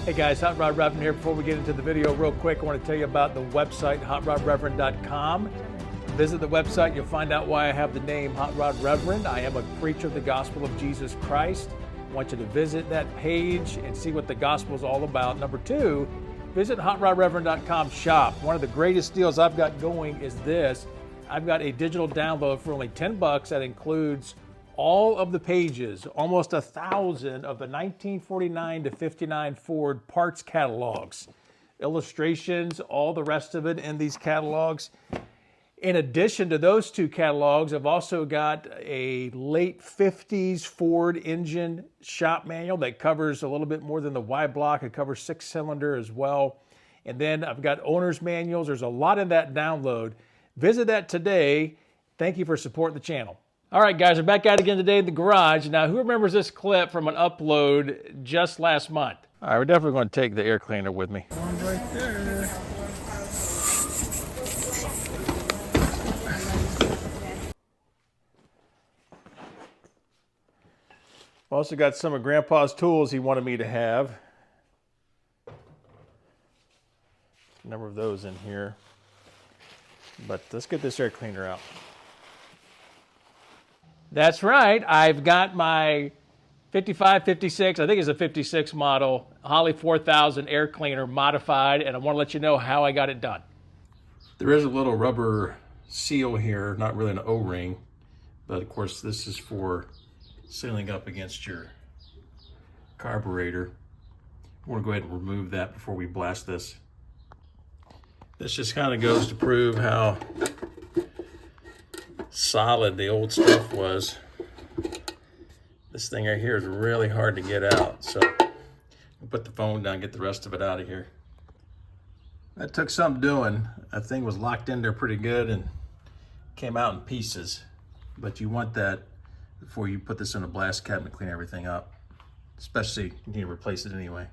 Hey guys, Hot Rod Reverend here. Before we get into the video real quick, I want to tell you about the website, hotrodreverend.com. Visit the website, you'll find out why I have the name Hot Rod Reverend. I am a preacher of the gospel of Jesus Christ. I want you to visit that page and see what the gospel is all about. Number two, visit hotrodreverend.com shop. One of the greatest deals I've got going is this. I've got a digital download for only $10 that includes all of the pages, almost 1,000 of the 1949 to 59 Ford parts catalogs, illustrations, all the rest of it in these catalogs. In addition to those two catalogs, I've also got a late 50s Ford engine shop manual that covers a little bit more than the Y block. It covers 6-cylinder as well. And then I've got owner's manuals. There's a lot in that download. Visit that today. Thank you for supporting the channel. All right, guys, we're back out again today in the garage. Now, who remembers this clip from an upload just last month? All right, we're definitely going to take the air cleaner with me. One right there. Also got some of Grandpa's tools he wanted me to have. A number of those in here. But let's get this air cleaner out. That's right, I've got my 55, 56, I think it's a 56 model, Holley 4000 air cleaner modified, and I want to let you know how I got it done. There is a little rubber seal here, not really an O-ring, but of course this is for sealing up against your carburetor. I want to go ahead and remove that before we blast this. This just kind of goes to prove how solid the old stuff was. This thing right here is really hard to get out, so I'll put the phone down and get the rest of it out of here. That took some doing. That thing was locked in there pretty good and came out in pieces, but you want that before you put this in a blast cabinet, clean everything up, especially you need to replace it anyway.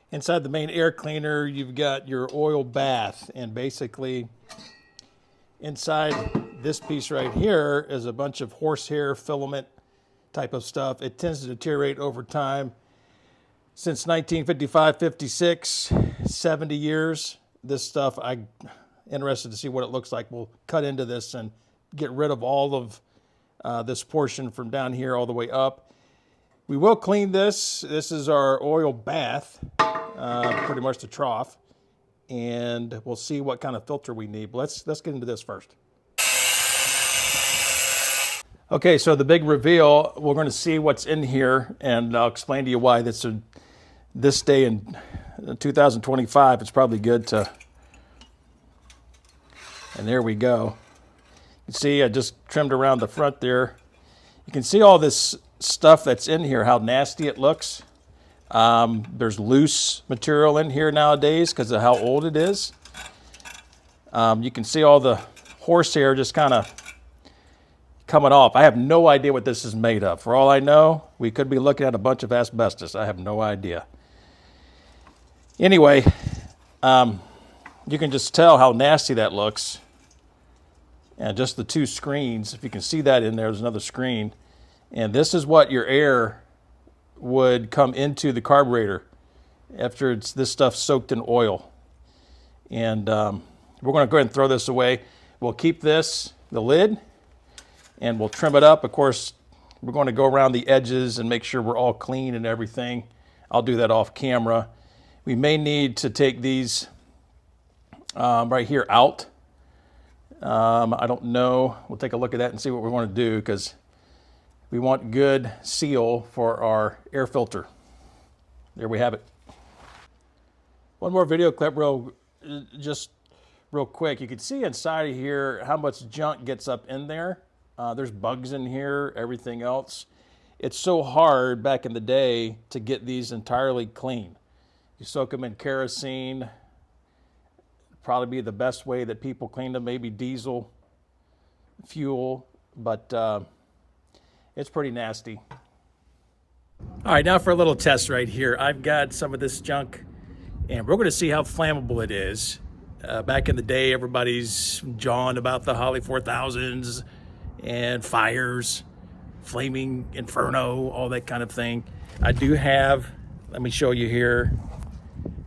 Inside the main air cleaner, you've got your oil bath, and basically inside this piece right here is a bunch of horsehair filament type of stuff. It tends to deteriorate over time. Since 1955, 56, 70 years, this stuff, I'm interested to see what it looks like. We'll cut into this and get rid of all of this portion from down here all the way up. We will clean this. This is our oil bath, pretty much the trough. And we'll see what kind of filter we need. But let's get into this first. Okay, so the big reveal, we're going to see what's in here, and I'll explain to you why this day in 2025, it's probably good to, and there we go. You see, I just trimmed around the front there. You can see all this stuff that's in here, how nasty it looks. There's loose material in here nowadays because of how old it is. You can see all the horsehair just kind of coming off. I have no idea what this is made of. For all I know, we could be looking at a bunch of asbestos. I have no idea. Anyway, you can just tell how nasty that looks. And just the two screens, if you can see that in there, there's another screen. And this is what your air would come into the carburetor after it's this stuff soaked in oil. And we're going to go ahead and throw this away. We'll keep this, the lid, and we'll trim it up. Of course, we're going to go around the edges and make sure we're all clean and everything. I'll do that off camera. We may need to take these right here out. I don't know. We'll take a look at that and see what we want to do, because we want good seal for our air filter. There we have it. One more video clip just real quick. You can see inside of here how much junk gets up in there. There's bugs in here, everything else. It's so hard back in the day to get these entirely clean. You soak them in kerosene. Probably be the best way that people clean them, maybe diesel fuel, but it's pretty nasty. All right, now for a little test right here. I've got some of this junk, and we're going to see how flammable it is. Back in the day, everybody's jawing about the Holley 4000s and fires, flaming inferno, all that kind of thing. I do have let me show you here.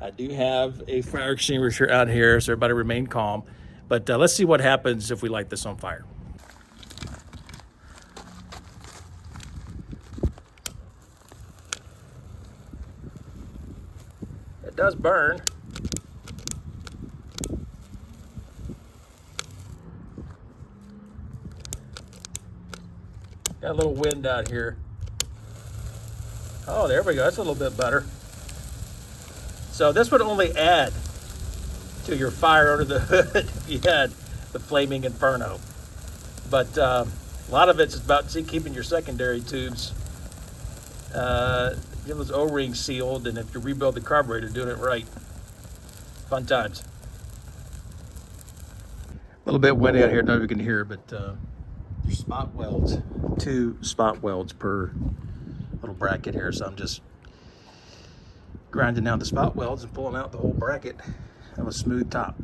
I do have a fire extinguisher out here, so everybody remain calm. But let's see what happens if we light this on fire. It does burn. Got a little wind out here. Oh, there we go. That's a little bit better. So this would only add to your fire under the hood if you had the flaming inferno. But a lot of it's about keeping your secondary tubes, get those O-rings sealed, and if you rebuild the carburetor, doing it right. Fun times. A little bit windy out here, I don't know if you can hear, but there's spot welds, 2 spot welds per little bracket here, so I'm just grinding down the spot welds and pulling out the whole bracket of a smooth top.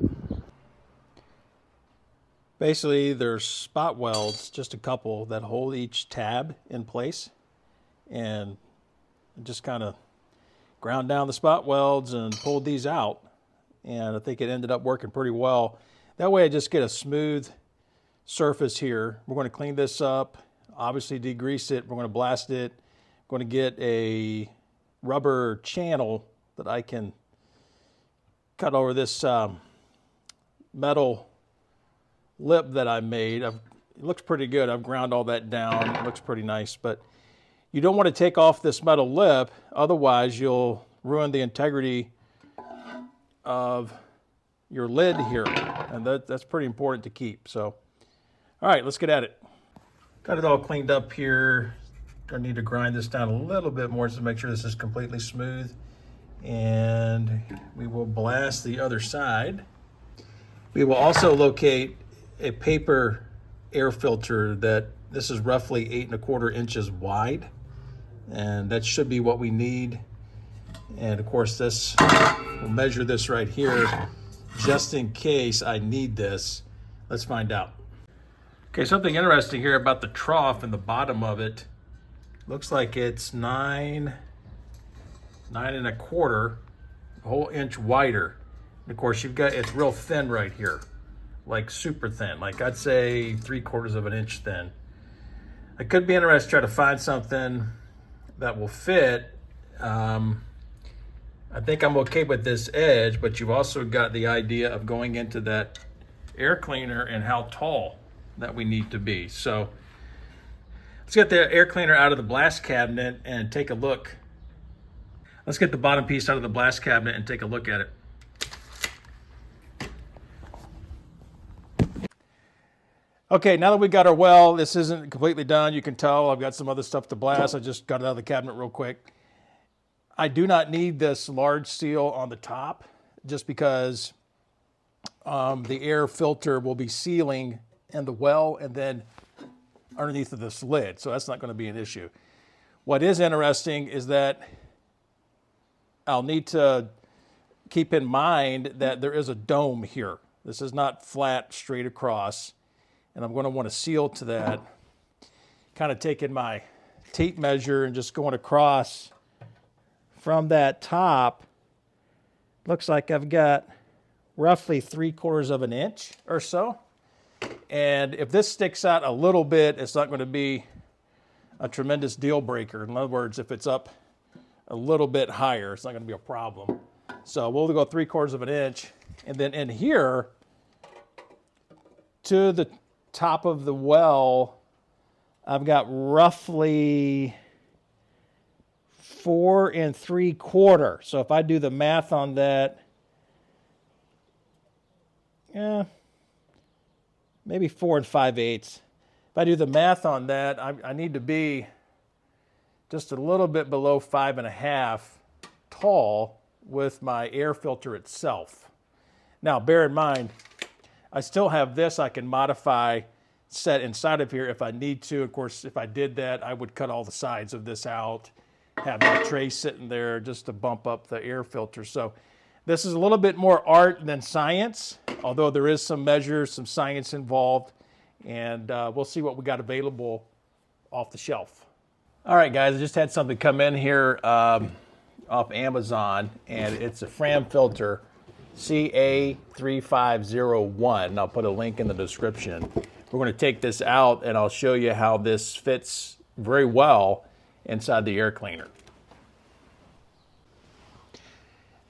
Basically, there's spot welds, just a couple, that hold each tab in place, and just kind of ground down the spot welds and pulled these out, and I think it ended up working pretty well. That way I just get a smooth surface here. We're going to clean this up, obviously degrease it, we're going to blast it, we're going to get a rubber channel that I can cut over this metal lip that I made. It looks pretty good. I've ground all that down. It looks pretty nice, but you don't want to take off this metal lip, otherwise you'll ruin the integrity of your lid here, and that's pretty important to keep. So, all right, let's get at it. Got it all cleaned up here. Gonna need to grind this down a little bit more to make sure this is completely smooth. And we will blast the other side. We will also locate a paper air filter that this is roughly 8¼ inches wide. And that should be what we need. And of course this, we'll measure this right here just in case I need this. Let's find out. Okay, something interesting here about the trough and the bottom of it. Looks like it's 9¼ a whole inch wider. And of course you've got, it's real thin right here, like super thin, like I'd say 3/4 of an inch thin. It could be interesting to try to find something that will fit. I think I'm okay with this edge, but you've also got the idea of going into that air cleaner and how tall that we need to be. So let's get the air cleaner out of the blast cabinet and take a look. Let's get the bottom piece out of the blast cabinet and take a look at it. Okay, now that we got our well, this isn't completely done. You can tell I've got some other stuff to blast. I just got it out of the cabinet real quick. I do not need this large seal on the top just because the air filter will be sealing in the well and then underneath of this lid, so that's not going to be an issue. What is interesting is that I'll need to keep in mind that there is a dome here. This is not flat straight across, and I'm going to want to seal to that. Kind of taking my tape measure and just going across from that top. Looks like I've got roughly 3/4 of an inch or so. And if this sticks out a little bit, it's not going to be a tremendous deal breaker. In other words, if it's up a little bit higher, it's not going to be a problem. So we'll go 3/4 of an inch. And then in here, to the top of the well, I've got roughly 4 3/4. So if I do the math on that, maybe 4 5/8. If I do the math on that, I need to be just a little bit below 5.5 tall with my air filter itself. Now, bear in mind, I still have this I can modify, set inside of here if I need to. Of course, if I did that, I would cut all the sides of this out, have that tray sitting there just to bump up the air filter. So this is a little bit more art than science, although there is some measures, some science involved, and we'll see what we got available off the shelf. All right, guys, I just had something come in here. off Amazon, and it's a Fram filter, CA3501. I'll put a link in the description. We're going to take this out, and I'll show you how this fits very well inside the air cleaner.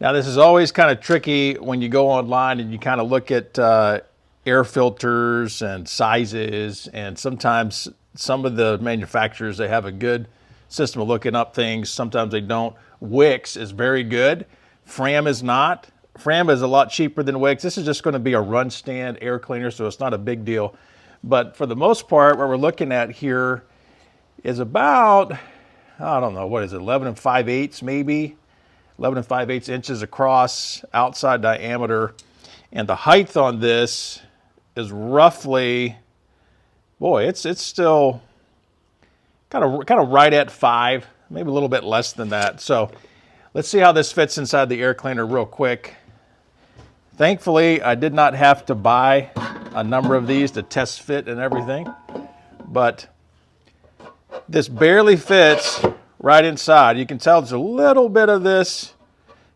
Now, this is always kind of tricky when you go online and you kind of look at air filters and sizes, and sometimes some of the manufacturers, they have a good system of looking up things. Sometimes they don't. Wix is very good. Fram is not. Fram is a lot cheaper than Wix. This is just going to be a run stand air cleaner, so it's not a big deal. But for the most part, what we're looking at here is about, I don't know, what is it, 11 5/8 maybe? 11 5/8 inches across, outside diameter. And the height on this is roughly, boy, it's still kind of right at 5, maybe a little bit less than that. So let's see how this fits inside the air cleaner real quick. Thankfully, I did not have to buy a number of these to test fit and everything, but this barely fits right inside. You can tell there's a little bit of this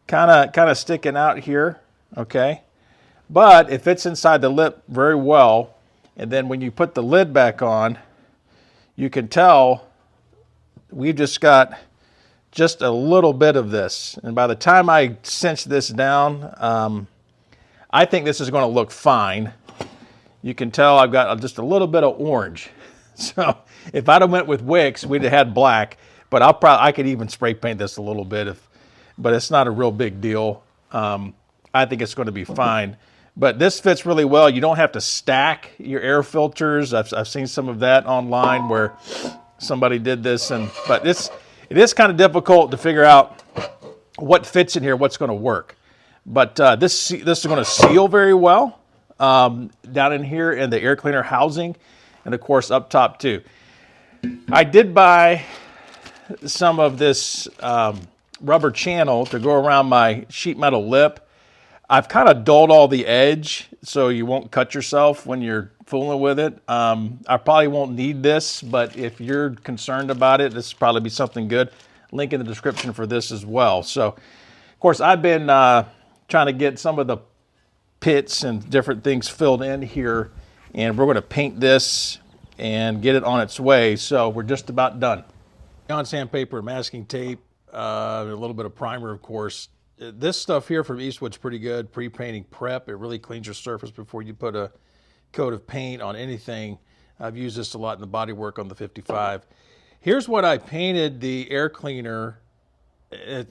kind of sticking out here, okay? But it fits inside the lip very well. And then when you put the lid back on, you can tell we've just got just a little bit of this. And by the time I cinch this down, I think this is going to look fine. You can tell I've got just a little bit of orange. So if I'd have went with Wix, we'd have had black. But I could even spray paint this a little bit, but it's not a real big deal. I think it's going to be fine. But this fits really well. You don't have to stack your air filters. I've seen some of that online where somebody did this, but it is kind of difficult to figure out what fits in here, what's going to work. But this is going to seal very well down in here in the air cleaner housing, and of course up top too. I did buy some of this rubber channel to go around my sheet metal lip. I've kind of dulled all the edge so you won't cut yourself when you're fooling with it. I probably won't need this, but if you're concerned about it, this will probably be something good. Link in the description for this as well. So, of course, I've been trying to get some of the pits and different things filled in here, and we're going to paint this and get it on its way. So we're just about done. On sandpaper, masking tape, a little bit of primer, of course. This stuff here from Eastwood's pretty good. Pre-painting prep. It really cleans your surface before you put a coat of paint on anything. I've used this a lot in the bodywork on the 55. Here's what I painted the air cleaner.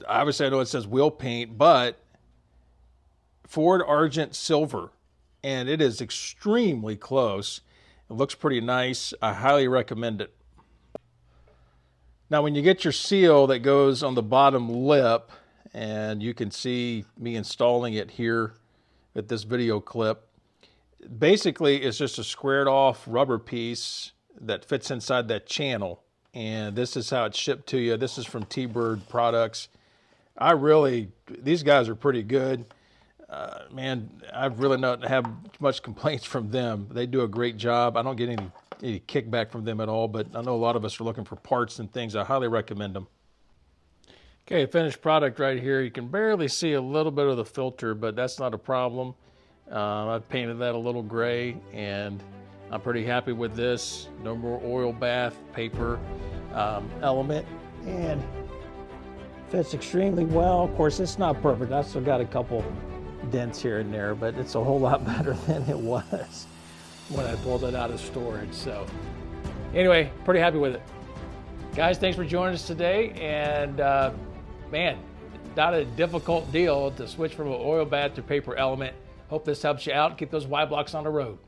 Obviously, I know it says wheel paint, but Ford Argent Silver. And it is extremely close. It looks pretty nice. I highly recommend it. Now, when you get your seal that goes on the bottom lip, and you can see me installing it here at this video clip. Basically, it's just a squared off rubber piece that fits inside that channel. And this is how it's shipped to you. This is from T-Bird Products. These guys are pretty good. Man, I've really not had much complaints from them. They do a great job. I don't get any kickback from them at all, but I know a lot of us are looking for parts and things. I highly recommend them. Okay, finished product right here. You can barely see a little bit of the filter, but that's not a problem. I've painted that a little gray, and I'm pretty happy with this. No more oil bath paper element, and fits extremely well. Of course, it's not perfect. I've still got a couple dents here and there, but it's a whole lot better than it was when I pulled it out of storage. So anyway, pretty happy with it. Guys, thanks for joining us today, and man, not a difficult deal to switch from an oil bath to paper element. Hope this helps you out. Keep those Y blocks on the road.